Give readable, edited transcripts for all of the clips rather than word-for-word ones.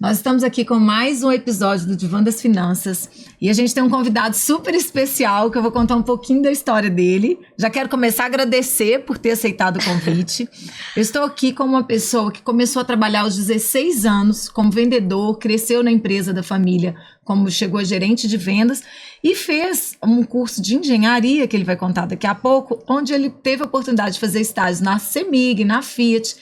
Nós estamos aqui com mais um episódio do Divã das Finanças e a gente tem um convidado super especial que eu vou contar um pouquinho da história dele. Já quero começar a agradecer por ter aceitado o convite. Eu estou aqui com uma pessoa que começou a trabalhar aos 16 anos como vendedor, cresceu na empresa da família, como chegou a gerente de vendas e fez um curso de engenharia, que ele vai contar daqui a pouco, onde ele teve a oportunidade de fazer estágios na CEMIG, na Fiat.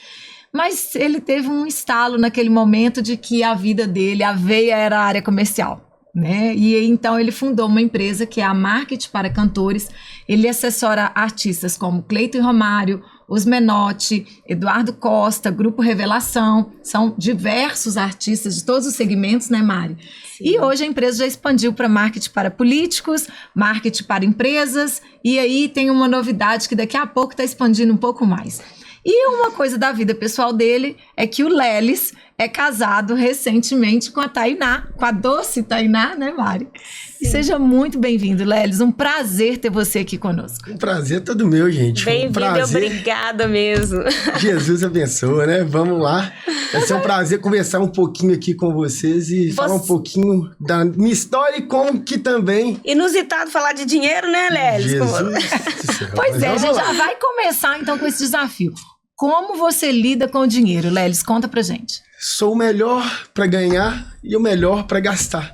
Mas ele teve um estalo naquele momento de que a vida dele, a veia era a área comercial, né? E então ele fundou uma empresa que é a Marketing para Cantores. Ele assessora artistas como Cleiton e Romário, Os Menotti, Eduardo Costa, Grupo Revelação. São diversos artistas de todos os segmentos, né, Mari? Sim. E hoje a empresa já expandiu para marketing para políticos, marketing para empresas. E aí tem uma novidade que daqui a pouco está expandindo um pouco mais. E uma coisa da vida pessoal dele é que o Lelis é casado recentemente com a Tainá, com a doce Tainá, né, Mari? E seja muito bem-vindo, Lelis. Um prazer ter você aqui conosco. Um prazer todo meu, gente. Bem-vindo, obrigada mesmo. Jesus abençoa, né? Vamos lá. Vai ser um prazer conversar um pouquinho aqui com vocês e falar um pouquinho da minha história e como que também... Inusitado falar de dinheiro, né, Lelis? Jesus. Pois é, a gente já vai começar então com esse desafio. Como você lida com o dinheiro, Lelis? Conta pra gente. Sou o melhor pra ganhar e o melhor pra gastar.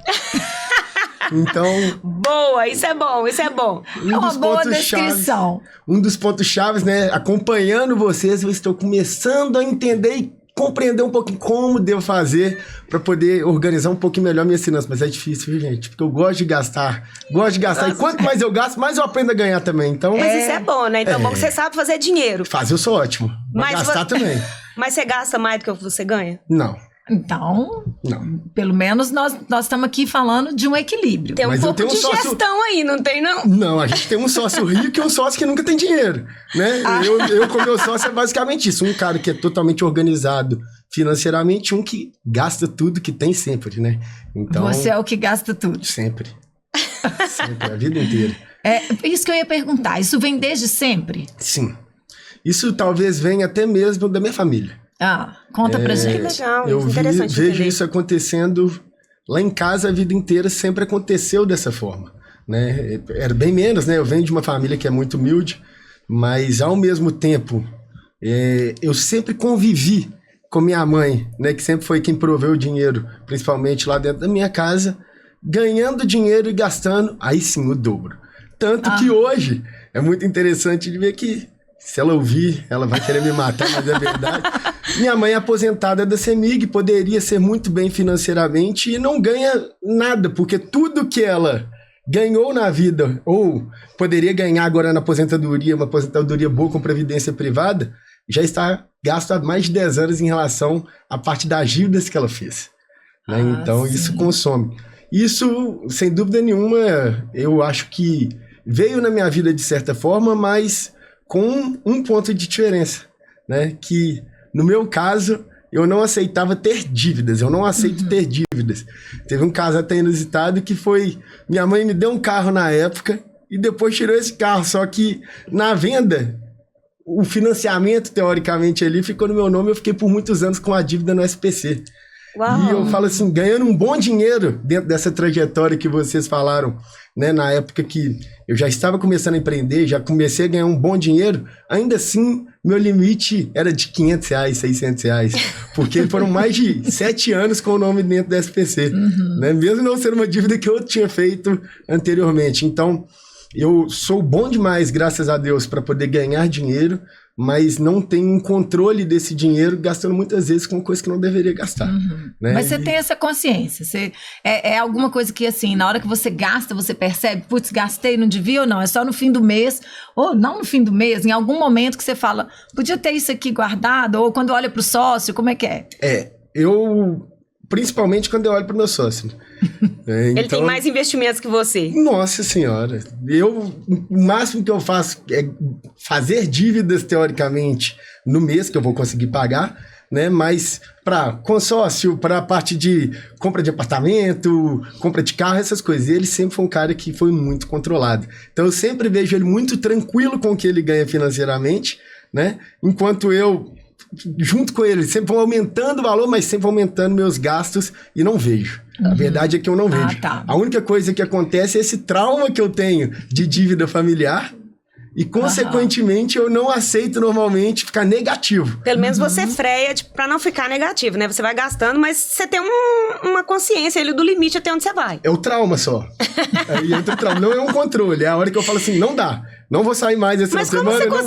Então... Boa, isso é bom, isso é bom. É uma boa descrição. Um dos pontos chaves, né? Acompanhando vocês, eu estou começando a entender e compreender um pouquinho como devo fazer para poder organizar um pouquinho melhor minhas finanças. Mas é difícil, viu, gente? Porque eu gosto de gastar. Nossa. E quanto mais eu gasto, mais eu aprendo a ganhar também. Então, mas isso é bom, né? Então, bom que você sabe fazer dinheiro. Fazer eu sou ótimo. Mas gastar também. Mas você gasta mais do que você ganha? Não. Então, pelo menos nós estamos aqui falando de um equilíbrio. Tem um pouco de gestão aí, não tem não? Não, a gente tem um sócio rico e um sócio que nunca tem dinheiro, né? Eu com meu sócio é basicamente isso. Um cara que é totalmente organizado financeiramente, um que gasta tudo que tem sempre, né? Então, você é o que gasta tudo. Sempre. Sempre, a vida inteira. É isso que eu ia perguntar. Isso vem desde sempre? Sim. Isso talvez venha até mesmo da minha família. Conta pra gente. Legal, eu interessante vejo isso acontecendo lá em casa a vida inteira, sempre aconteceu dessa forma, né? Era bem menos, né? Eu venho de uma família que é muito humilde, mas ao mesmo tempo eu sempre convivi com minha mãe, né? Que sempre foi quem proveu o dinheiro, principalmente lá dentro da minha casa, ganhando dinheiro e gastando, aí sim o dobro. Tanto que hoje é muito interessante de ver que se ela ouvir, ela vai querer me matar, mas é verdade. Minha mãe é aposentada da CEMIG, poderia ser muito bem financeiramente e não ganha nada, porque tudo que ela ganhou na vida, ou poderia ganhar agora na aposentadoria, uma aposentadoria boa com previdência privada, já está gasto há mais de 10 anos em relação à parte das dívidas que ela fez. Né? Então, sim. Isso consome. Isso, sem dúvida nenhuma, eu acho que veio na minha vida de certa forma, mas com um ponto de diferença, né? Que, no meu caso, eu não aceitava ter dívidas, eu não aceito ter dívidas. Teve um caso até inusitado que foi, minha mãe me deu um carro na época e depois tirou esse carro, só que na venda, o financiamento, teoricamente, ali ficou no meu nome, eu fiquei por muitos anos com a dívida no SPC. Uau. E eu falo assim, ganhando um bom dinheiro dentro dessa trajetória que vocês falaram, né, na época que eu já estava começando a empreender, já comecei a ganhar um bom dinheiro, ainda assim, meu limite era de R$500, R$600, porque foram mais de 7 anos com o nome dentro da SPC, né, mesmo não sendo uma dívida que eu tinha feito anteriormente. Então, eu sou bom demais, graças a Deus, para poder ganhar dinheiro, mas não tenho um controle desse dinheiro, gastando muitas vezes com coisa que não deveria gastar. Né? Mas você tem essa consciência, é alguma coisa que assim, na hora que você gasta, você percebe, putz, gastei, não devia ou não, é só no fim do mês, ou não no fim do mês, em algum momento que você fala, podia ter isso aqui guardado, ou quando olha pro sócio, como é que é? Principalmente quando eu olho pro meu sócio. Ele tem mais investimentos que você. Nossa senhora. O máximo que eu faço é fazer dívidas, teoricamente, no mês que eu vou conseguir pagar, né? Mas para consórcio, para a parte de compra de apartamento, compra de carro, essas coisas. Ele sempre foi um cara que foi muito controlado. Então eu sempre vejo ele muito tranquilo com o que ele ganha financeiramente, né? Enquanto eu junto com ele, sempre vão aumentando o valor, mas sempre aumentando meus gastos e não vejo. A verdade é que eu não vejo. Tá. A única coisa que acontece é esse trauma que eu tenho de dívida familiar e, consequentemente, eu não aceito normalmente ficar negativo. Pelo menos você freia pra não ficar negativo, né? Você vai gastando, mas você tem uma consciência ali do limite até onde você vai. É o trauma só. Aí entra o trauma. Não é um controle. É a hora que eu falo assim, não dá. Não vou sair mais essa semana. Mas como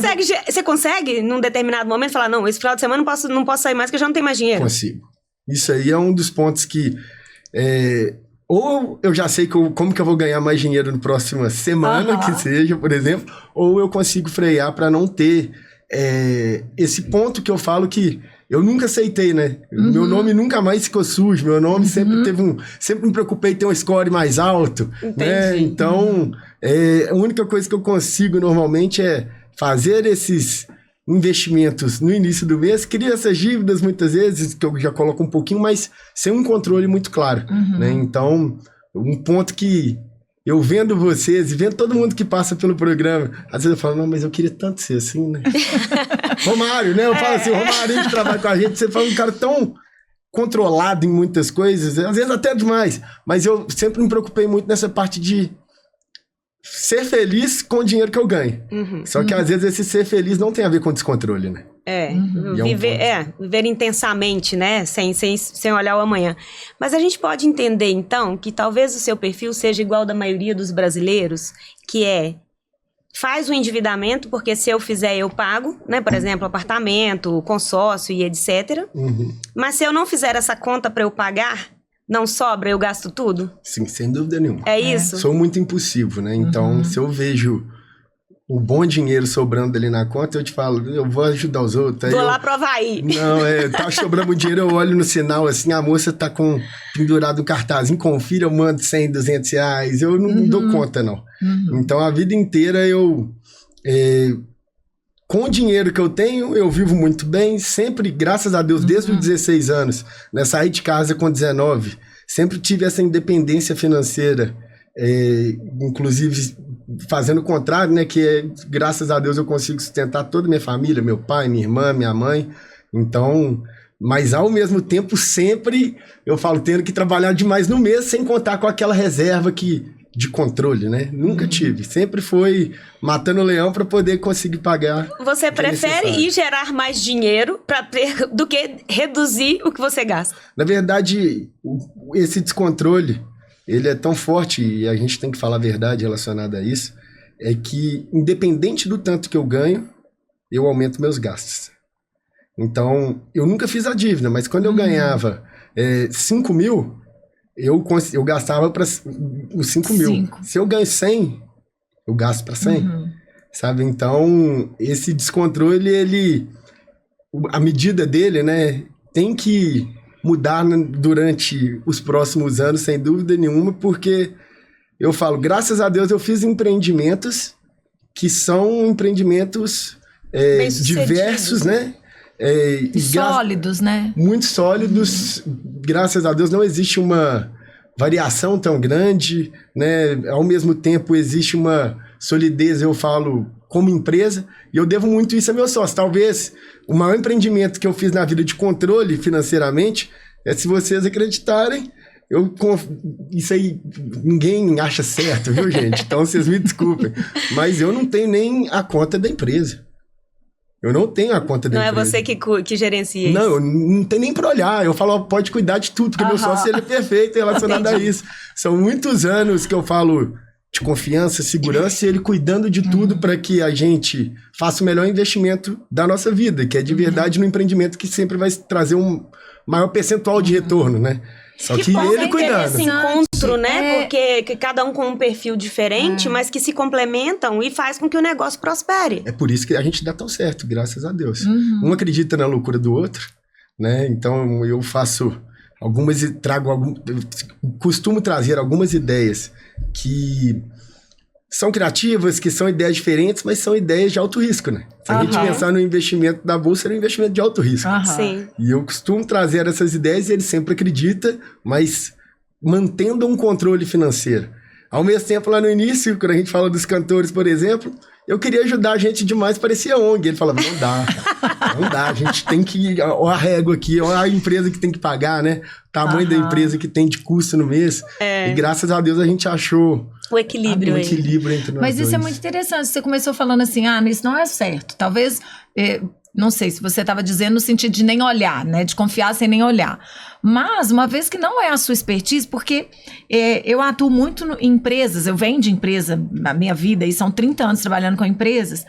você consegue, num determinado momento, falar, não, esse final de semana não posso sair mais porque eu já não tenho mais dinheiro? Consigo. Isso aí é um dos pontos que... ou eu já sei como que eu vou ganhar mais dinheiro na próxima semana, que seja, por exemplo, ou eu consigo frear para não ter esse ponto que eu falo que eu nunca aceitei, né? Meu nome nunca mais ficou sujo, meu nome sempre sempre me preocupei em ter um score mais alto, né? Então, a única coisa que eu consigo normalmente é fazer esses investimentos no início do mês, cria essas dívidas muitas vezes, que eu já coloco um pouquinho, mas sem um controle muito claro, né? Então, um ponto que eu vendo vocês e vendo todo mundo que passa pelo programa, às vezes eu falo, não, mas eu queria tanto ser assim, né? Romário, né? Eu falo assim, o Romário que trabalha com a gente, você fala um cara tão controlado em muitas coisas, às vezes até demais, mas eu sempre me preocupei muito nessa parte de ser feliz com o dinheiro que eu ganho. Só que às vezes esse ser feliz não tem a ver com descontrole, né? Viver intensamente, né? Sem olhar o amanhã. Mas a gente pode entender, então, que talvez o seu perfil seja igual da maioria dos brasileiros, que faz o endividamento, porque se eu fizer, eu pago, né? Por exemplo, apartamento, consórcio e etc. Mas se eu não fizer essa conta para eu pagar, não sobra, eu gasto tudo? Sim, sem dúvida nenhuma. É isso? Sou muito impulsivo, né? Então, se eu vejo o bom dinheiro sobrando ali na conta, eu te falo, eu vou ajudar os outros. Vou lá pro Havaí. Não, tá sobrando dinheiro, eu olho no sinal, assim, a moça tá com pendurado um cartazinho, confira, eu mando 100, 200 reais, eu não dou conta, não. Então, a vida inteira com o dinheiro que eu tenho, eu vivo muito bem, sempre, graças a Deus, desde os 16 anos, né, saí de casa com 19, sempre tive essa independência financeira, inclusive fazendo o contrário, né, graças a Deus eu consigo sustentar toda a minha família, meu pai, minha irmã, minha mãe, então, mas ao mesmo tempo sempre, eu falo, tendo que trabalhar demais no mês, sem contar com aquela reserva de controle, né? Nunca tive. Sempre foi matando o leão para poder conseguir pagar. Você prefere ir gerar mais dinheiro do que reduzir o que você gasta? Na verdade, esse descontrole, ele é tão forte, e a gente tem que falar a verdade relacionada a isso, é que, independente do tanto que eu ganho, eu aumento meus gastos. Então, eu nunca fiz a dívida, mas quando eu ganhava 5 mil, eu gastava para os 5 mil. Se eu ganho 100, eu gasto para 100. Sabe? Então, esse descontrole, a medida dele, né, tem que mudar durante os próximos anos, sem dúvida nenhuma, porque eu falo, graças a Deus eu fiz empreendimentos que são empreendimentos diversos, né? E sólidos, né? Muito sólidos. Graças a Deus não existe uma variação tão grande, né? Ao mesmo tempo existe uma solidez, eu falo, como empresa, e eu devo muito isso a meus sócios. Talvez o maior empreendimento que eu fiz na vida de controle financeiramente se vocês acreditarem, isso aí ninguém acha certo, viu, gente? Então vocês me desculpem, mas eu não tenho nem a conta da empresa. Eu não tenho a conta da empresa. Não é você que gerencia isso? Não, eu não tenho nem para olhar. Eu falo, pode cuidar de tudo, porque meu sócio ele é perfeito relacionado a isso. São muitos anos que eu falo de confiança, segurança, e ele cuidando de tudo para que a gente faça o melhor investimento da nossa vida, que é de verdade no empreendimento que sempre vai trazer um maior percentual de retorno, né? Só que ele cuidando. Esse encontro, né? Porque cada um com um perfil diferente, mas que se complementam e faz com que o negócio prospere. É por isso que a gente dá tão certo, graças a Deus. Um acredita na loucura do outro, né? Então eu faço costumo trazer algumas ideias que são criativas, que são ideias diferentes, mas são ideias de alto risco, né? Se a gente pensar no investimento da bolsa, é um investimento de alto risco. Sim. E eu costumo trazer essas ideias e ele sempre acredita, mas mantendo um controle financeiro. Ao mesmo tempo, lá no início, quando a gente fala dos cantores, por exemplo, eu queria ajudar a gente demais, parecia ONG. Ele falava, não dá, cara, não dá, a gente tem que... Ó a régua aqui, ó a empresa que tem que pagar, né? O tamanho da empresa que tem de custo no mês. E graças a Deus a gente achou... O equilíbrio entre nós Mas dois. isso é muito interessante. Você começou falando assim, isso não é certo. Talvez... não sei se você estava dizendo no sentido de nem olhar, né? De confiar sem nem olhar. Mas, uma vez que não é a sua expertise, porque eu atuo muito em empresas, eu venho de empresa na minha vida, e são 30 anos trabalhando com empresas,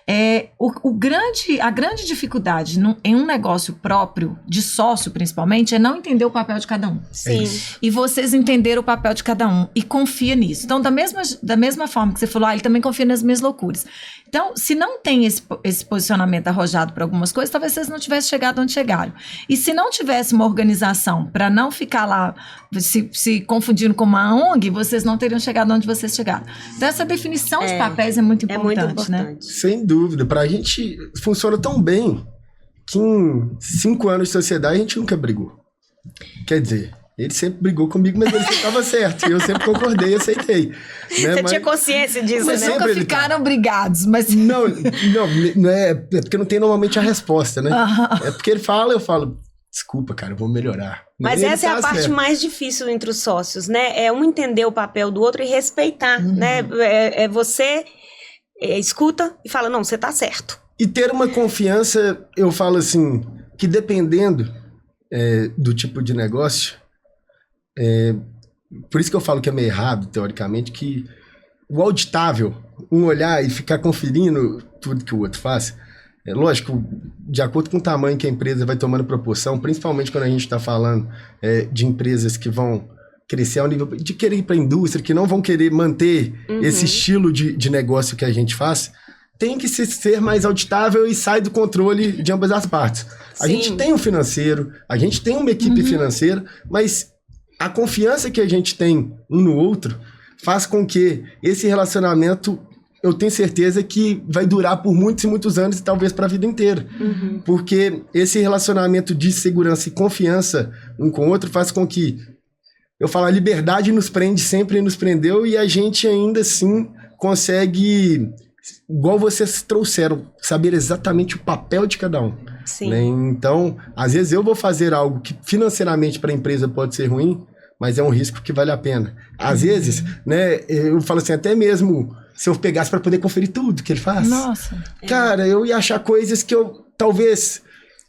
a grande dificuldade em um negócio próprio, de sócio principalmente, é não entender o papel de cada um. Sim. E vocês entenderam o papel de cada um e confia nisso. Então, da mesma forma que você falou, ele também confia nas minhas loucuras. Então, se não tem esse posicionamento arrojado para algumas coisas, talvez vocês não tivessem chegado onde chegaram. E se não tivesse uma organização para não ficar lá se confundindo com uma ONG, vocês não teriam chegado onde vocês chegaram. Então, essa definição de papéis é muito importante, né? Sem dúvida. Pra gente, funciona tão bem que em 5 anos de sociedade a gente nunca brigou. Quer dizer... Ele sempre brigou comigo, mas ele sempre estava certo. E eu sempre concordei e aceitei. Né? Você tinha consciência disso, Vocês né? nunca ficaram brigados, mas... Não é porque não tem normalmente a resposta, né? É porque ele fala, eu falo, desculpa, cara, eu vou melhorar. Mas essa é a parte mais difícil entre os sócios, né? É um entender o papel do outro e respeitar, né? Você escuta e fala, não, você tá certo. E ter uma confiança, eu falo assim, que dependendo do tipo de negócio... por isso que eu falo que é meio errado, teoricamente, que o auditável, um olhar e ficar conferindo tudo que o outro faz, lógico, de acordo com o tamanho que a empresa vai tomando proporção, principalmente quando a gente está falando de empresas que vão crescer ao nível de querer ir para a indústria, que não vão querer manter esse estilo de negócio que a gente faz, tem que ser mais auditável e sai do controle de ambas as partes. A gente tem um financeiro, a gente tem uma equipe financeira, mas... a confiança que a gente tem um no outro faz com que esse relacionamento, eu tenho certeza que vai durar por muitos e muitos anos e talvez para a vida inteira. Porque esse relacionamento de segurança e confiança um com o outro faz com que, eu falo, a liberdade nos prende, sempre nos prendeu e a gente ainda assim consegue, igual vocês trouxeram, saber exatamente o papel de cada um. Sim. Né? Então, às vezes eu vou fazer algo que financeiramente para a empresa pode ser ruim, mas é um risco que vale a pena. Às vezes, né, eu falo assim, até mesmo se eu pegasse para poder conferir tudo que ele faz. Nossa. Cara, eu ia achar coisas que eu talvez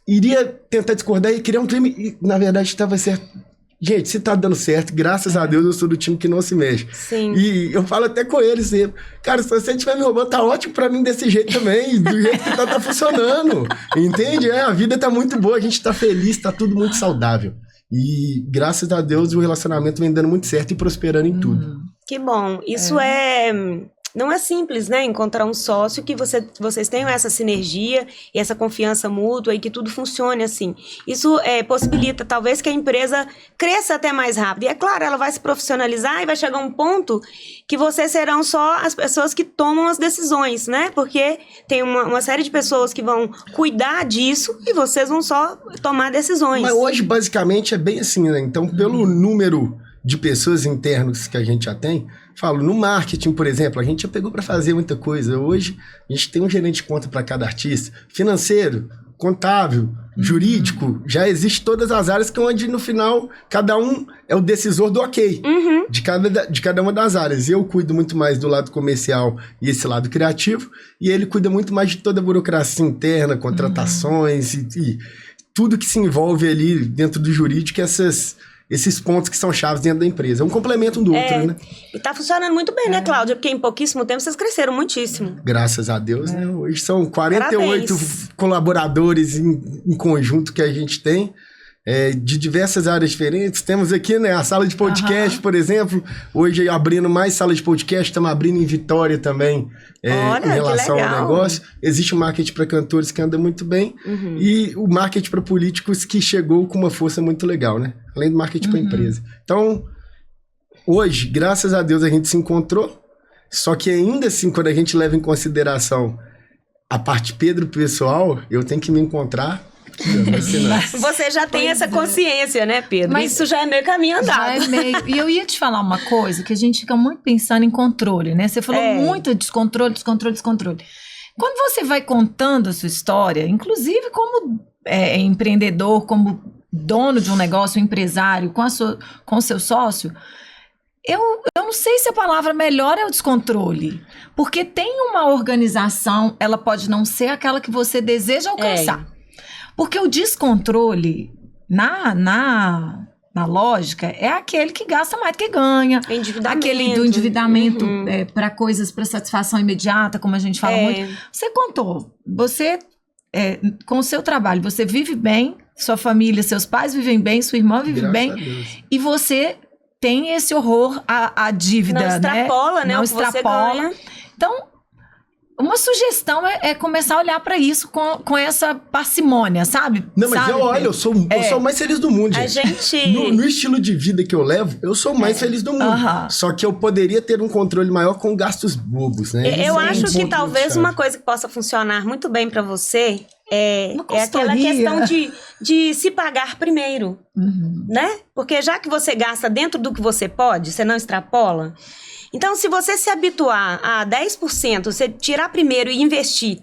iria tentar discordar e criar um crime e, na verdade, estava certo. Gente, se tá dando certo, graças a Deus eu sou do time que não se mexe. Sim. E eu falo até com ele sempre, cara, se você estiver me roubando, tá ótimo pra mim desse jeito também, do jeito que tá funcionando, entende? A vida tá muito boa, a gente tá feliz, tá tudo muito saudável. E graças a Deus o relacionamento vem dando muito certo e prosperando em tudo. Que bom. Isso não é simples, né? Encontrar um sócio que vocês tenham essa sinergia e essa confiança mútua e que tudo funcione assim. Isso possibilita, talvez, que a empresa cresça até mais rápido. E é claro, ela vai se profissionalizar e vai chegar a um ponto que vocês serão só as pessoas que tomam as decisões, né? Porque tem uma série de pessoas que vão cuidar disso e vocês vão só tomar decisões. Mas hoje, basicamente, é bem assim, né? Então, pelo número de pessoas internas que a gente já tem, falo, no marketing, por exemplo, a gente já pegou para fazer muita coisa. Hoje, a gente tem um gerente de conta para cada artista, financeiro, contábil, jurídico, já existe todas as áreas que onde, no final, cada um é o decisor do ok de cada uma das áreas. Eu cuido muito mais do lado comercial e esse lado criativo, e ele cuida muito mais de toda a burocracia interna, contratações e tudo que se envolve ali dentro do jurídico, esses pontos que são chaves dentro da empresa. É um complemento um do outro, né? E tá funcionando muito bem, né, Cláudia? Porque em pouquíssimo tempo vocês cresceram muitíssimo. Graças a Deus, né? Hoje são 48 Parabéns. Colaboradores em conjunto que a gente tem, de diversas áreas diferentes. Temos aqui, né, a sala de podcast, por exemplo. Hoje abrindo mais sala de podcast, estamos abrindo em Vitória também, Olha, em relação que ao legal. negócio. Existe o marketing para cantores que anda muito bem e o marketing para políticos que chegou com uma força muito legal, né? Além do marketing para empresa. Então, hoje, graças a Deus, a gente se encontrou, só que ainda assim, quando a gente leva em consideração a parte Pedro pessoal, eu tenho que me encontrar aqui, ó, vai ser nada. Você já tem essa consciência, né, Pedro? Mas isso já é meio caminho andado. Já é meio. E eu ia te falar uma coisa, que a gente fica muito pensando em controle, né? Você falou muito de descontrole. Quando você vai contando a sua história, inclusive como empreendedor, como dono de um negócio, empresário, com o seu sócio, eu não sei se a palavra melhor é o descontrole. Porque tem uma organização, ela pode não ser aquela que você deseja alcançar. Porque o descontrole, na lógica, é aquele que gasta mais do que ganha. Aquele do endividamento para coisas, para satisfação imediata, como a gente fala muito. Você contou, você, com o seu trabalho, você vive bem, sua família, seus pais vivem bem, sua irmã vive bem, e você tem esse horror à dívida, não extrapola, né? Não o que extrapola. Você ganha. Então, uma sugestão é começar a olhar para isso com essa parcimônia, sabe? Não, mas eu sou o mais feliz do mundo, gente. A gente... No estilo de vida que eu levo, eu sou o mais feliz do mundo. Só que eu poderia ter um controle maior com gastos bobos, né? Eu acho que talvez uma coisa que possa funcionar muito bem para você é aquela questão de se pagar primeiro, né? Porque já que você gasta dentro do que você pode, você não extrapola. Então, se você se habituar a 10%, você tirar primeiro e investir,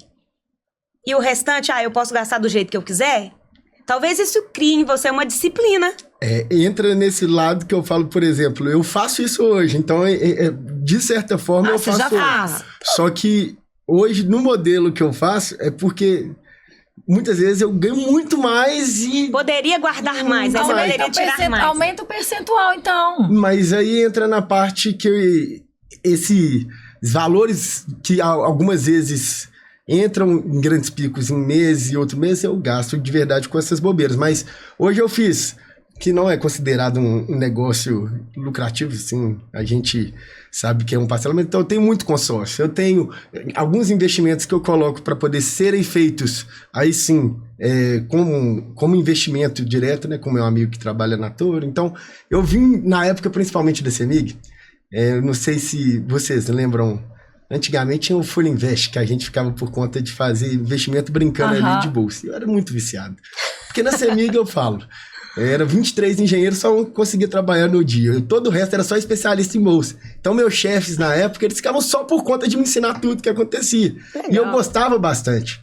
e o restante, eu posso gastar do jeito que eu quiser, talvez isso crie em você uma disciplina. Entra nesse lado que eu falo, por exemplo, eu faço isso hoje, então, de certa forma, eu faço. Já faz. Só que hoje, no modelo que eu faço, é porque muitas vezes eu ganho muito mais e... Poderia guardar mais, aí você poderia tirar mais. Aumenta o percentual, então. Mas aí entra na parte que esses valores que algumas vezes entram em grandes picos em mês e outro mês eu gasto de verdade com essas bobeiras. Mas hoje eu fiz, que não é considerado um negócio lucrativo, assim, a gente sabe que é um parcelamento, então eu tenho muito consórcio. Eu tenho alguns investimentos que eu coloco para poder serem feitos, aí sim, como investimento direto, né, com meu amigo que trabalha na Toro. Então, eu vim, na época, principalmente da CEMIG, não sei se vocês lembram, antigamente tinha o Full Invest, que a gente ficava por conta de fazer investimento brincando ali de bolsa. Eu era muito viciado. Porque na CEMIG eu falo, era 23 engenheiros, só conseguia trabalhar no dia. Todo o resto era só especialista em bolsa. Então, meus chefes, na época, eles ficavam só por conta de me ensinar tudo que acontecia. Legal. E eu gostava bastante.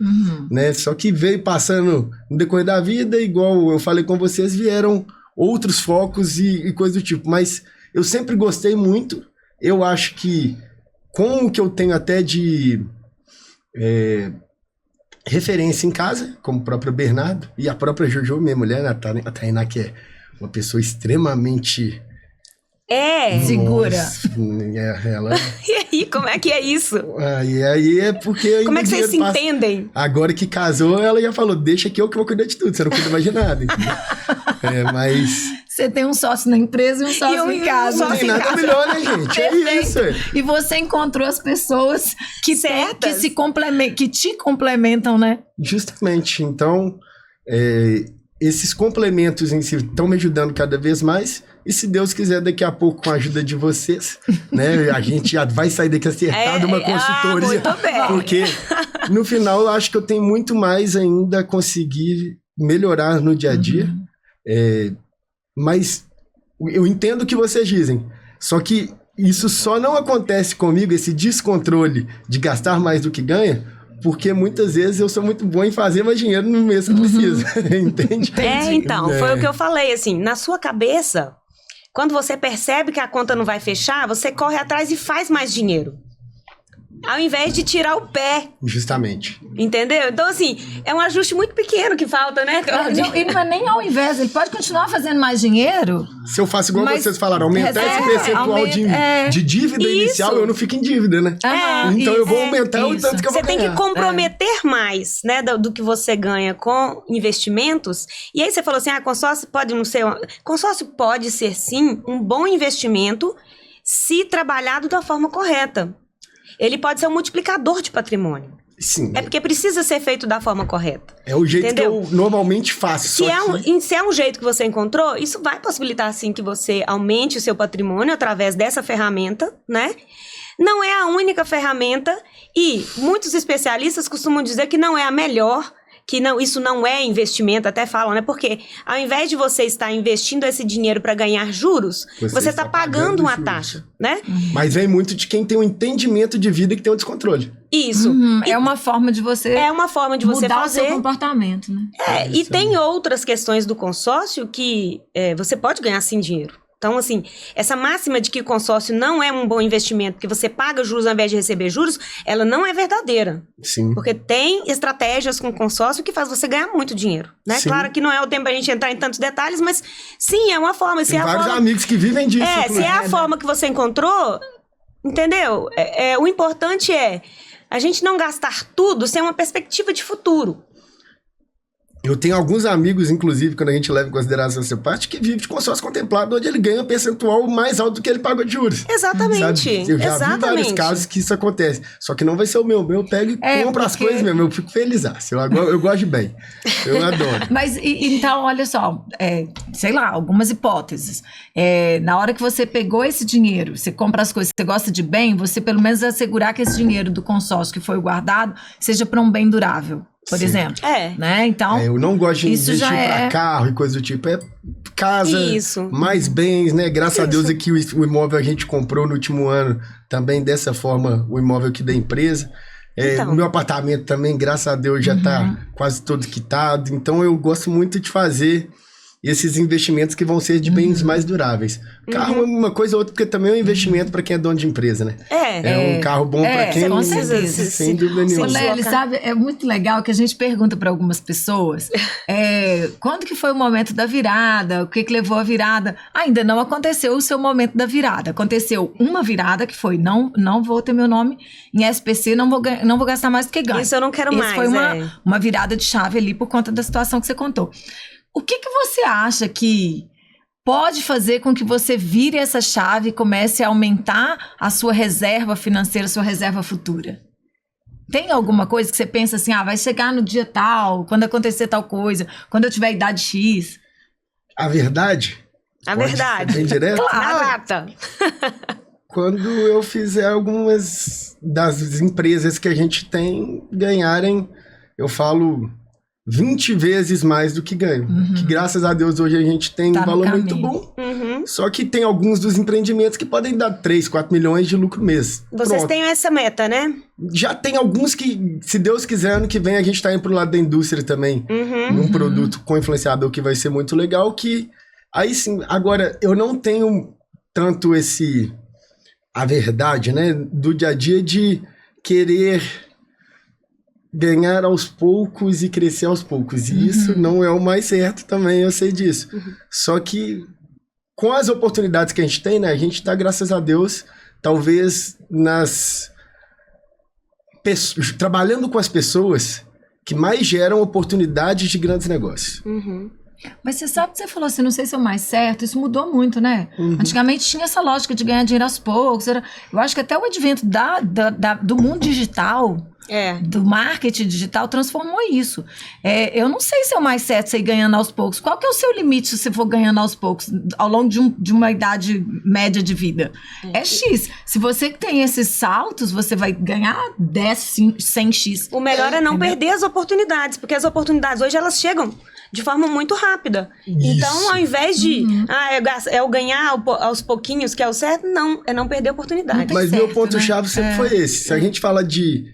Né? Só que veio passando no decorrer da vida, igual eu falei com vocês, vieram outros focos e coisas do tipo. Mas eu sempre gostei muito. Eu acho que, com o que eu tenho até de... referência em casa, como o próprio Bernardo e a própria Jojo, minha mulher, a Tainá, que é uma pessoa extremamente... segura. Ela... E aí, como é que é isso? E aí é porque... Como é que vocês se entendem? Agora que casou, ela já falou, deixa que eu vou cuidar de tudo, você não cuida mais de nada. Mas... Você tem um sócio na empresa e um sócio em casa. Não tem nada melhor, né, gente? É isso. E você encontrou as pessoas que te complementam, né? Justamente. Então, esses complementos em si estão me ajudando cada vez mais. E se Deus quiser, daqui a pouco, com a ajuda de vocês, né? A gente já vai sair daqui acertado uma consultoria. Muito bem. Porque, no final, eu acho que eu tenho muito mais ainda a conseguir melhorar no dia a dia. Mas eu entendo o que vocês dizem. Só que isso só não acontece comigo, esse descontrole de gastar mais do que ganha, porque muitas vezes eu sou muito bom em fazer mais dinheiro no mês que precisa. Entende? Então, foi o que eu falei, assim, na sua cabeça, quando você percebe que a conta não vai fechar, você corre atrás e faz mais dinheiro. Ao invés de tirar o pé. Justamente. Entendeu? Então, assim, é um ajuste muito pequeno que falta, né? E não é nem ao invés, ele pode continuar fazendo mais dinheiro. Se eu faço igual vocês falaram, aumentar esse percentual de dívida inicial, eu não fico em dívida, né? Então eu vou aumentar o tanto que eu vou ganhar. Você tem que comprometer mais, né, do que você ganha com investimentos. E aí você falou assim, consórcio pode não ser... Consórcio pode ser, sim, um bom investimento se trabalhado da forma correta. Ele pode ser um multiplicador de patrimônio. Sim. É porque precisa ser feito da forma correta. É o jeito que eu normalmente faço. Se é um jeito que você encontrou, isso vai possibilitar, sim, que você aumente o seu patrimônio através dessa ferramenta, né? Não é a única ferramenta e muitos especialistas costumam dizer que não é a melhor que não, isso não é investimento, até falam, né? Porque ao invés de você estar investindo esse dinheiro para ganhar juros, você está pagando uma taxa, né? Mas vem muito de quem tem um entendimento de vida que tem um descontrole. Isso. É uma forma de você mudar fazer o seu comportamento, né? E tem outras questões do consórcio que você pode ganhar sem dinheiro. Então, assim, essa máxima de que o consórcio não é um bom investimento, que você paga juros ao invés de receber juros, ela não é verdadeira. Sim. Porque tem estratégias com consórcio que faz você ganhar muito dinheiro, né? Sim. Claro que não é o tempo pra gente entrar em tantos detalhes, mas sim, é uma forma. Tem vários amigos que vivem disso. Se é a forma que você encontrou, entendeu? O importante é a gente não gastar tudo sem uma perspectiva de futuro. Eu tenho alguns amigos, inclusive, quando a gente leva em consideração essa parte, que vivem de consórcio contemplado, onde ele ganha um percentual mais alto do que ele paga de juros. Exatamente. Sabe? Eu já vi vários casos que isso acontece. Só que não vai ser o meu. Eu pego e compro as coisas mesmo. Eu fico feliz. Eu gosto de bem. Eu adoro. Mas, então, olha só. Sei lá, algumas hipóteses. Na hora que você pegou esse dinheiro, você compra as coisas que você gosta de bem, você pelo menos assegurar que esse dinheiro do consórcio que foi guardado seja para um bem durável. Por exemplo. Né? Então, eu não gosto de investir para carro e coisa do tipo. É casa, mais bens, né? Graças a Deus aqui o imóvel a gente comprou no último ano também dessa forma, o imóvel aqui da empresa. O meu apartamento também, graças a Deus, já está quase todo quitado. Então, eu gosto muito de fazer esses investimentos que vão ser de bens mais duráveis. Carro é uma coisa ou outra, porque também é um investimento para quem é dono de empresa, né? É um carro bom para quem... Com certeza. Sem dúvida nenhuma. Lely, sabe, é muito legal que a gente pergunta para algumas pessoas quando que foi o momento da virada, o que levou a virada. Ainda não aconteceu o seu momento da virada. Aconteceu uma virada que foi, não vou ter meu nome em SPC, não vou gastar mais do que ganho. Isso eu não quero mais. Foi uma virada de chave ali por conta da situação que você contou. O que você acha que pode fazer com que você vire essa chave e comece a aumentar a sua reserva financeira, a sua reserva futura? Tem alguma coisa que você pensa assim, vai chegar no dia tal, quando acontecer tal coisa, quando eu tiver idade X? A verdade? Bem direto? Claro. Na lata. Quando eu fizer algumas das empresas que a gente tem ganharem, eu falo... 20 vezes mais do que ganho. Que graças a Deus hoje a gente tem um valor muito bom. Só que tem alguns dos empreendimentos que podem dar 3, 4 milhões de lucro mês. Vocês têm essa meta, né? Já tem alguns que, se Deus quiser, ano que vem a gente tá indo pro lado da indústria também. Num produto com influenciador que vai ser muito legal. Que aí sim, agora eu não tenho tanto a verdade, né? Do dia a dia de querer... ganhar aos poucos e crescer aos poucos. E isso não é o mais certo também, eu sei disso. Só que com as oportunidades que a gente tem, né? A gente tá, graças a Deus, talvez trabalhando com as pessoas que mais geram oportunidades de grandes negócios. Mas você sabe que você falou assim, não sei se é o mais certo, isso mudou muito, né? Antigamente tinha essa lógica de ganhar dinheiro aos poucos. Eu acho que até o advento do mundo digital... do marketing digital transformou isso. Eu não sei se é o mais certo você ir ganhando aos poucos. Qual que é o seu limite se você for ganhando aos poucos ao longo de uma idade média de vida? É X. Se você tem esses saltos, você vai ganhar 10, 100X. O melhor é não perder as oportunidades, porque as oportunidades hoje elas chegam de forma muito rápida. Então, ao invés de eu ganhar aos pouquinhos, que é o certo, não, é não perder a oportunidade. Mas meu ponto-chave sempre foi esse. Se a gente fala de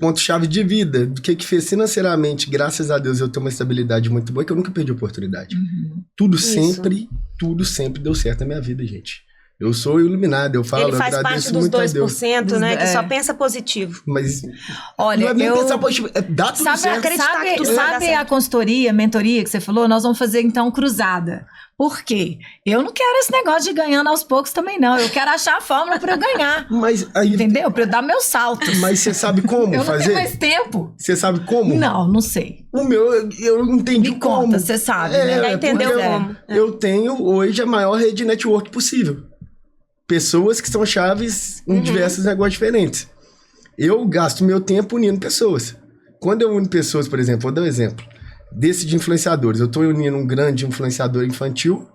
ponto-chave de vida, do que fez financeiramente, graças a Deus eu tenho uma estabilidade muito boa, que eu nunca perdi oportunidade. Tudo sempre deu certo na minha vida, gente. Eu sou iluminado, eu falo, ele faz parte dos 2%, né? Que só pensa positivo. Mas olha, não é nem pensar positivo, dá tudo certo. Sabe a consultoria, mentoria que você falou? Nós vamos fazer, então, cruzada. Por quê? Eu não quero esse negócio de ganhando aos poucos também, não. Eu quero achar a fórmula para eu ganhar. Mas aí, entendeu? Para eu dar meus saltos. Mas você sabe como eu fazer? Eu não tenho mais tempo. Você sabe como? Não sei. O meu, eu não entendi Me como. conta, você sabe, né? Já entendeu como. Eu tenho hoje a maior rede de network possível. Pessoas que são chaves em diversos negócios diferentes. Eu gasto meu tempo unindo pessoas. Quando eu uno pessoas, por exemplo, vou dar um exemplo. Desse de influenciadores. Eu estou unindo um grande influenciador infantil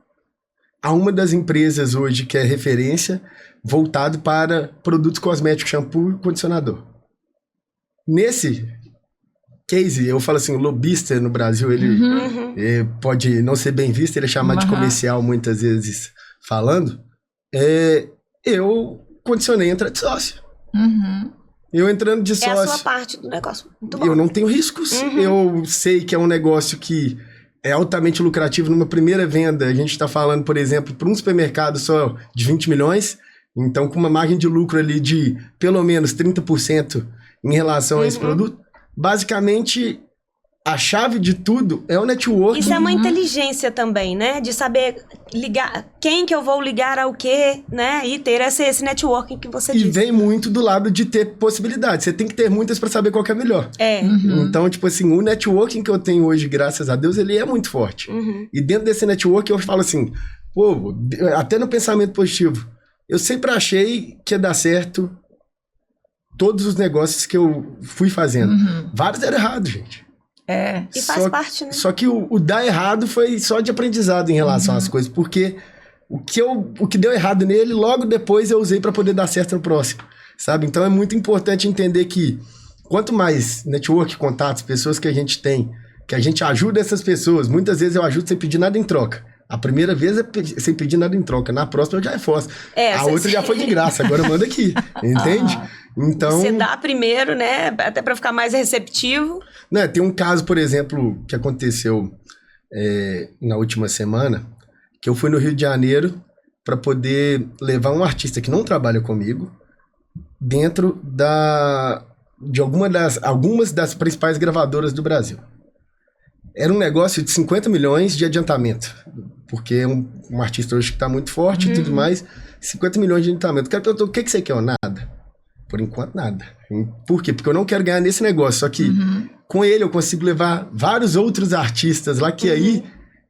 a uma das empresas hoje que é referência voltado para produtos cosméticos, shampoo e condicionador. Nesse, case, eu falo assim, o lobista no Brasil, ele pode não ser bem visto, ele é chamado de comercial muitas vezes falando. Eu condicionei entrar de sócio. Eu entrando de sócio... É a sua parte do negócio. Muito bom. Eu não tenho riscos. Eu sei que é um negócio que é altamente lucrativo. Numa primeira venda, a gente está falando, por exemplo, para um supermercado só de 20 milhões. Então, com uma margem de lucro ali de pelo menos 30% em relação a esse produto. Basicamente, a chave de tudo é o networking. Isso é uma inteligência também, né? De saber ligar, quem que eu vou ligar ao quê, né? E ter esse networking que você disse. E vem muito do lado de ter possibilidades. Você tem que ter muitas para saber qual que é melhor. Então, tipo assim, o networking que eu tenho hoje, graças a Deus, ele é muito forte. E dentro desse networking eu falo assim, pô, até no pensamento positivo, eu sempre achei que ia dar certo todos os negócios que eu fui fazendo. Vários deram errado, gente. E faz parte, né? Só que o dar errado foi só de aprendizado em relação às coisas, porque o que deu errado nele, logo depois eu usei para poder dar certo no próximo, sabe? Então é muito importante entender que quanto mais network, contatos, pessoas que a gente tem, que a gente ajuda essas pessoas, muitas vezes eu ajudo sem pedir nada em troca. A primeira vez é sem pedir nada em troca, na próxima eu já reforço. A outra já foi de graça, agora manda aqui, entende? Então, você dá primeiro, né? Até para ficar mais receptivo. Né, tem um caso, por exemplo, que aconteceu na última semana, que eu fui no Rio de Janeiro para poder levar um artista que não trabalha comigo dentro de algumas das principais gravadoras do Brasil. Era um negócio de 50 milhões de adiantamento, porque é um artista hoje que está muito forte e tudo mais, 50 milhões de adiantamento. O cara perguntou, o que você quer? Nada. Por enquanto, nada. Por quê? Porque eu não quero ganhar nesse negócio. Só que com ele eu consigo levar vários outros artistas lá, que aí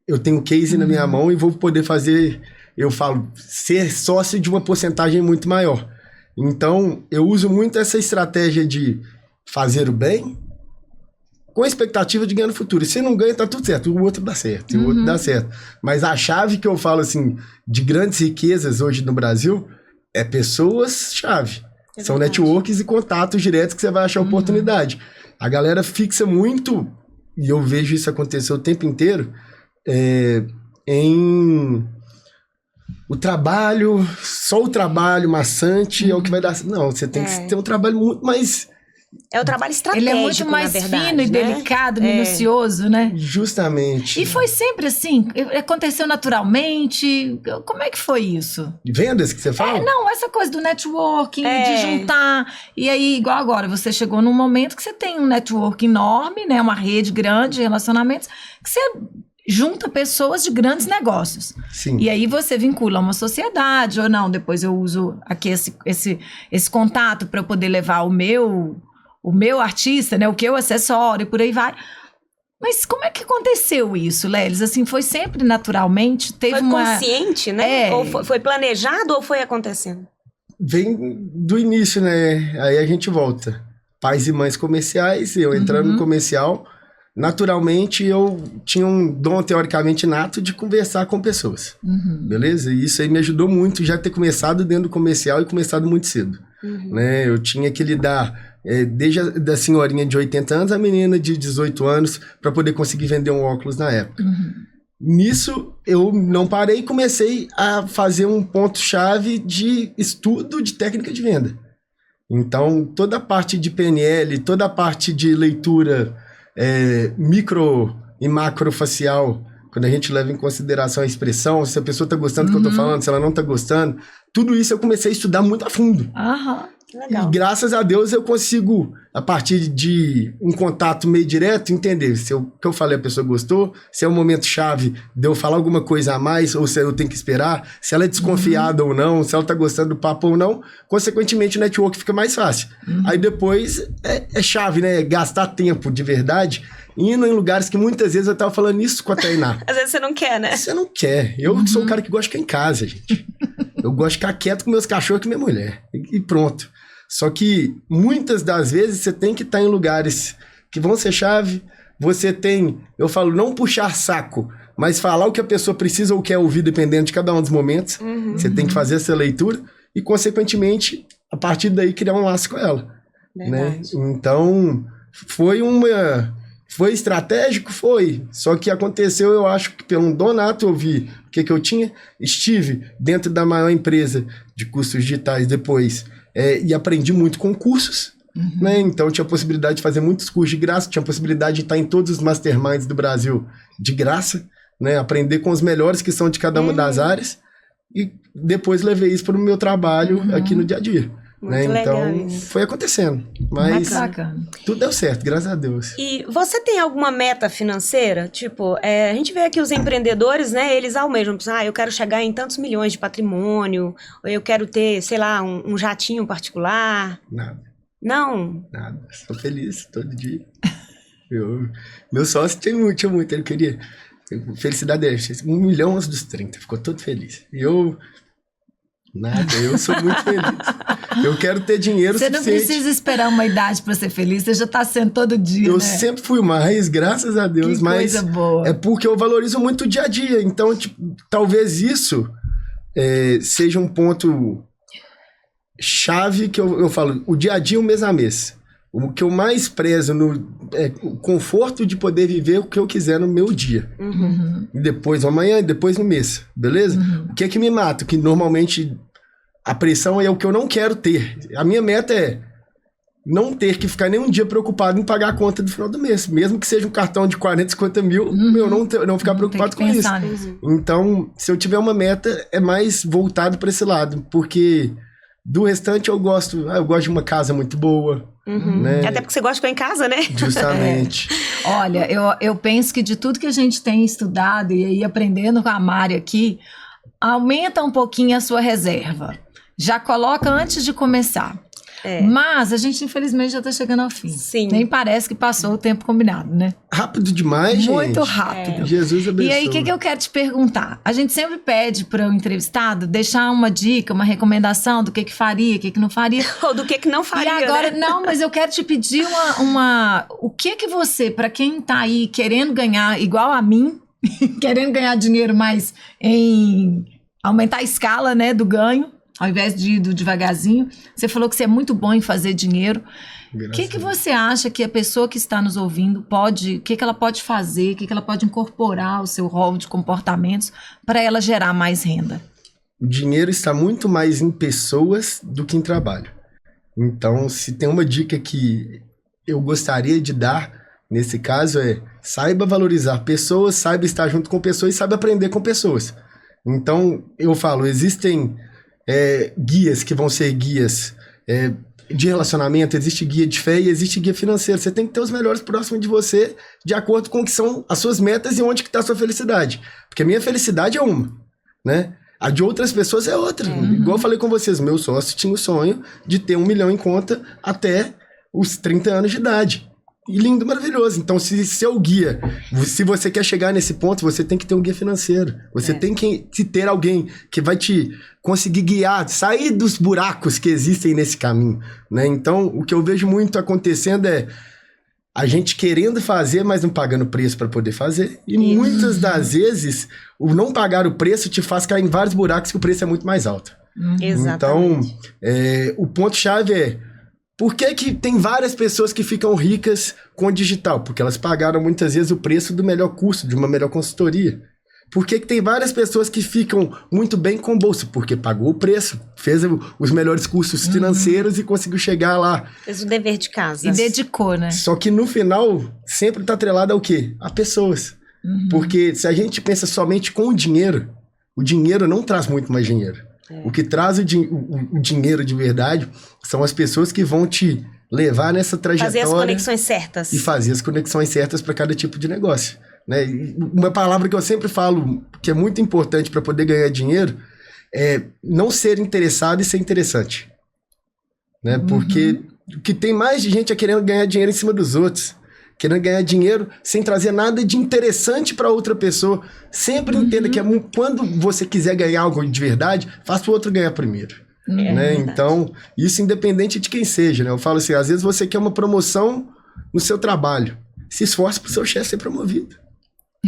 eu tenho case na minha mão e vou poder fazer, eu falo, ser sócio de uma porcentagem muito maior. Então, eu uso muito essa estratégia de fazer o bem com a expectativa de ganhar no futuro. E se não ganha, tá tudo certo. O outro dá certo. O outro dá certo. Mas a chave que eu falo, assim, de grandes riquezas hoje no Brasil é pessoas-chave. São networks e contatos diretos que você vai achar oportunidade. A galera fixa muito, e eu vejo isso acontecer o tempo inteiro, em o trabalho, só o trabalho maçante é o que vai dar... Não, você tem que ter um trabalho muito mais... É o trabalho estratégico, ele é muito mais verdade, fino e delicado, minucioso, né? Justamente. E foi sempre assim? Aconteceu naturalmente? Como é que foi isso? Vendas que você fala? Não, essa coisa do networking, de juntar. E aí, igual agora, você chegou num momento que você tem um network enorme, né? Uma rede grande de relacionamentos, que você junta pessoas de grandes negócios. Sim. E aí você vincula uma sociedade, ou não, depois eu uso aqui esse contato para eu poder levar o meu artista, né, o que eu acessório e por aí vai. Mas como é que aconteceu isso, Lelis? Assim, foi sempre naturalmente? Teve foi consciente, né? Ou foi planejado ou foi acontecendo? Vem do início, né? Aí a gente volta. Pais e mães comerciais, eu entrando no comercial, naturalmente eu tinha um dom teoricamente nato de conversar com pessoas. Beleza? E isso aí me ajudou muito já ter começado dentro do comercial e começado muito cedo. Né? Eu tinha que lidar... desde a senhorinha de 80 anos, a menina de 18 anos, para poder conseguir vender um óculos na época. Nisso, eu não parei e comecei a fazer um ponto-chave de estudo de técnica de venda. Então, toda a parte de PNL, toda a parte de leitura micro e macrofacial, quando a gente leva em consideração a expressão, se a pessoa está gostando do que eu estou falando, se ela não está gostando, tudo isso eu comecei a estudar muito a fundo. Legal. E graças a Deus eu consigo, a partir de um contato meio direto, entender se o que eu falei a pessoa gostou, se é um momento chave de eu falar alguma coisa a mais, ou se eu tenho que esperar, se ela é desconfiada ou não, se ela tá gostando do papo ou não, consequentemente o network fica mais fácil. Aí depois é chave, né? Gastar tempo de verdade, indo em lugares que muitas vezes eu tava falando isso com a Tainá. Às vezes você não quer, né? Você não quer. Eu sou um cara que gosta de ficar em casa, gente. Eu gosto de ficar quieto com meus cachorros e com minha mulher. E pronto. Só que muitas das vezes você tem que estar em lugares que vão ser chave. Você tem, eu falo, não puxar saco, mas falar o que a pessoa precisa ou quer ouvir, dependendo de cada um dos momentos. Você tem que fazer essa leitura e, consequentemente, a partir daí, criar um laço com ela. Né? Então, Foi estratégico? Foi. Só que aconteceu, eu acho que pelo donato eu vi o que eu tinha. Estive dentro da maior empresa de cursos digitais depois e aprendi muito com cursos. Né? Então tinha a possibilidade de fazer muitos cursos de graça, tinha a possibilidade de estar em todos os masterminds do Brasil de graça, né? Aprender com os melhores que são de cada uma das áreas e depois levei isso para o meu trabalho aqui no dia a dia. Né? Então foi acontecendo, mas tudo deu certo, graças a Deus. E você tem alguma meta financeira? Tipo, a gente vê aqui os empreendedores, né? Eles almejam, eu quero chegar em tantos milhões de patrimônio, ou eu quero ter, sei lá, um jatinho particular. Nada. Não? Nada, sou feliz todo dia. Meu sócio tinha muito, ele queria. Felicidade dele, 1 milhão antes dos 30, ficou todo feliz. E eu sou muito feliz. Eu quero ter dinheiro suficiente. Você não precisa esperar uma idade para ser feliz, você já tá sendo todo dia, Eu né? sempre fui mais, graças a Deus, que mas coisa boa. é porque eu valorizo muito o dia a dia. Então, talvez isso seja um ponto chave que eu falo, o dia a dia, o mês a mês. O que eu mais prezo o conforto de poder viver o que eu quiser no meu dia. E depois amanhã, e depois no mês, beleza? O que é que me mata? Que normalmente a pressão é o que eu não quero ter. A minha meta é não ter que ficar nem um dia preocupado em pagar a conta do final do mês. Mesmo que seja um cartão de 40, 50 mil, eu não ficar preocupado com isso. Então, se eu tiver uma meta, é mais voltado para esse lado. Porque do restante eu gosto de uma casa muito boa. Né? Até porque você gosta de ficar em casa, né? Justamente. Olha, eu penso que de tudo que a gente tem estudado e aí aprendendo com a Mari aqui, aumenta um pouquinho a sua reserva. Já coloca antes de começar. Mas a gente, infelizmente, já tá chegando ao fim. Sim. Nem parece que passou o tempo combinado, né? Rápido demais, gente. Muito rápido. Jesus abençoe. E aí, o que eu quero te perguntar? A gente sempre pede para o entrevistado deixar uma dica, uma recomendação do que faria, o que não faria. Ou do que não faria, E agora, né? não, mas eu quero te pedir o que você, para quem tá aí querendo ganhar, igual a mim, querendo ganhar dinheiro, mas em aumentar a escala, né, do ganho, ao invés de ir devagarzinho. Você falou que você é muito bom em fazer dinheiro. O que você acha que a pessoa que está nos ouvindo pode... O que ela pode fazer? O que ela pode incorporar ao seu rol de comportamentos para ela gerar mais renda? O dinheiro está muito mais em pessoas do que em trabalho. Então, se tem uma dica que eu gostaria de dar, nesse caso, saiba valorizar pessoas, saiba estar junto com pessoas e saiba aprender com pessoas. Então, eu falo, existem... guias que vão ser guias de relacionamento, existe guia de fé e existe guia financeiro. Você tem que ter os melhores próximos de você, de acordo com o que são as suas metas e onde que está a sua felicidade. Porque a minha felicidade é uma, né? A de outras pessoas é outra. Igual eu falei com vocês, meu sócio tinha o sonho de ter 1 milhão em conta até os 30 anos de idade. E lindo, maravilhoso. Então, se seu guia, se você quer chegar nesse ponto, você tem que ter um guia financeiro. Você tem que ter alguém que vai te conseguir guiar, sair dos buracos que existem nesse caminho, né? Então, o que eu vejo muito acontecendo é a gente querendo fazer, mas não pagando preço para poder fazer. E muitas das vezes, o não pagar o preço te faz cair em vários buracos que o preço é muito mais alto. Exatamente. Então, o ponto-chave é: por que tem várias pessoas que ficam ricas com o digital? Porque elas pagaram muitas vezes o preço do melhor curso, de uma melhor consultoria. Por que tem várias pessoas que ficam muito bem com bolsa? Porque pagou o preço, fez os melhores cursos financeiros e conseguiu chegar lá. Fez o dever de casa. E dedicou, né? Só que no final, sempre está atrelado ao quê? A pessoas. Porque se a gente pensa somente com o dinheiro não traz muito mais dinheiro. O que traz o dinheiro de verdade são as pessoas que vão te levar nessa trajetória. Fazer as conexões certas. E fazer as conexões certas para cada tipo de negócio. Né? E uma palavra que eu sempre falo, que é muito importante para poder ganhar dinheiro, é não ser interessado e ser interessante. Né? Porque o que tem mais de gente é querendo ganhar dinheiro em cima dos outros. Querendo ganhar dinheiro sem trazer nada de interessante para outra pessoa. Sempre entenda que quando você quiser ganhar algo de verdade, faça o outro ganhar primeiro. Né? Então, isso independente de quem seja. Né? Eu falo assim, às vezes você quer uma promoção no seu trabalho. Se esforce para o seu chefe ser promovido.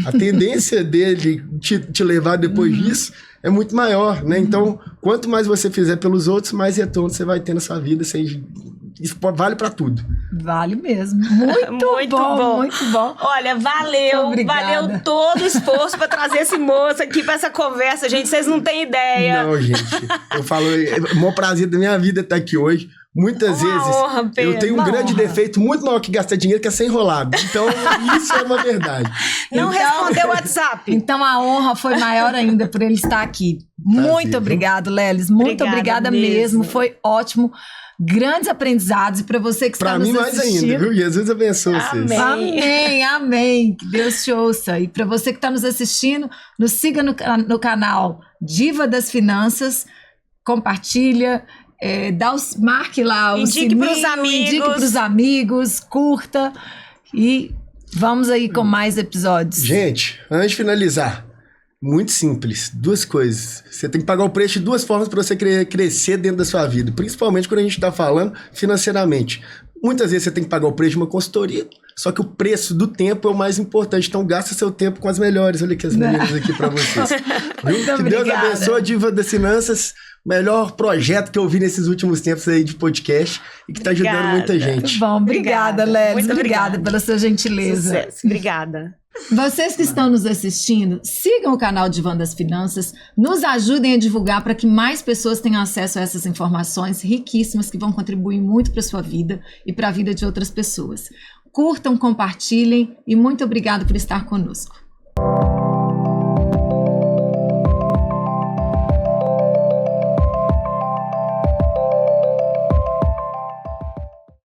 A tendência dele te levar depois disso é muito maior. Né? Então, quanto mais você fizer pelos outros, mais retorno você vai ter na sua vida, seja isso vale para tudo. Vale mesmo. Muito bom, muito bom. Olha, valeu todo o esforço para trazer esse moço aqui para essa conversa, gente. Vocês não têm ideia. Não, gente. Eu falo, é o maior prazer da minha vida estar aqui hoje. Muitas vezes honra, Pedro, eu tenho um grande defeito muito maior que gastar dinheiro, que é ser enrolado. Então, isso é uma verdade. Não respondeu o WhatsApp. Então, a honra foi maior ainda por ele estar aqui. Muito obrigado, Lelis. Muito obrigada mesmo. Foi ótimo. Grandes aprendizados. E para você que está nos assistindo... Para mim, mais ainda, viu? Jesus abençoe vocês. Amém. Que Deus te ouça. E para você que está nos assistindo, nos siga no canal Diva das Finanças. Compartilha... marque lá o sininho, indique pros amigos, curta e vamos aí com mais episódios. Gente, antes de finalizar, muito simples, 2 coisas. Você tem que pagar o preço de 2 formas para você crescer dentro da sua vida, principalmente quando a gente está falando financeiramente. Muitas vezes você tem que pagar o preço de uma consultoria, só que o preço do tempo é o mais importante. Então, gasta seu tempo com as melhores. Olha aqui as meninas aqui para vocês. Que Deus abençoe a Diva das Finanças. Melhor projeto que eu vi nesses últimos tempos aí de podcast e que está ajudando muita gente. Muito bom. Obrigada, Lelis. Obrigada pela sua gentileza. Sucesso. Obrigada. Vocês que estão nos assistindo, sigam o canal Diva das Finanças, nos ajudem a divulgar para que mais pessoas tenham acesso a essas informações riquíssimas que vão contribuir muito para a sua vida e para a vida de outras pessoas. Curtam, compartilhem e muito obrigada por estar conosco.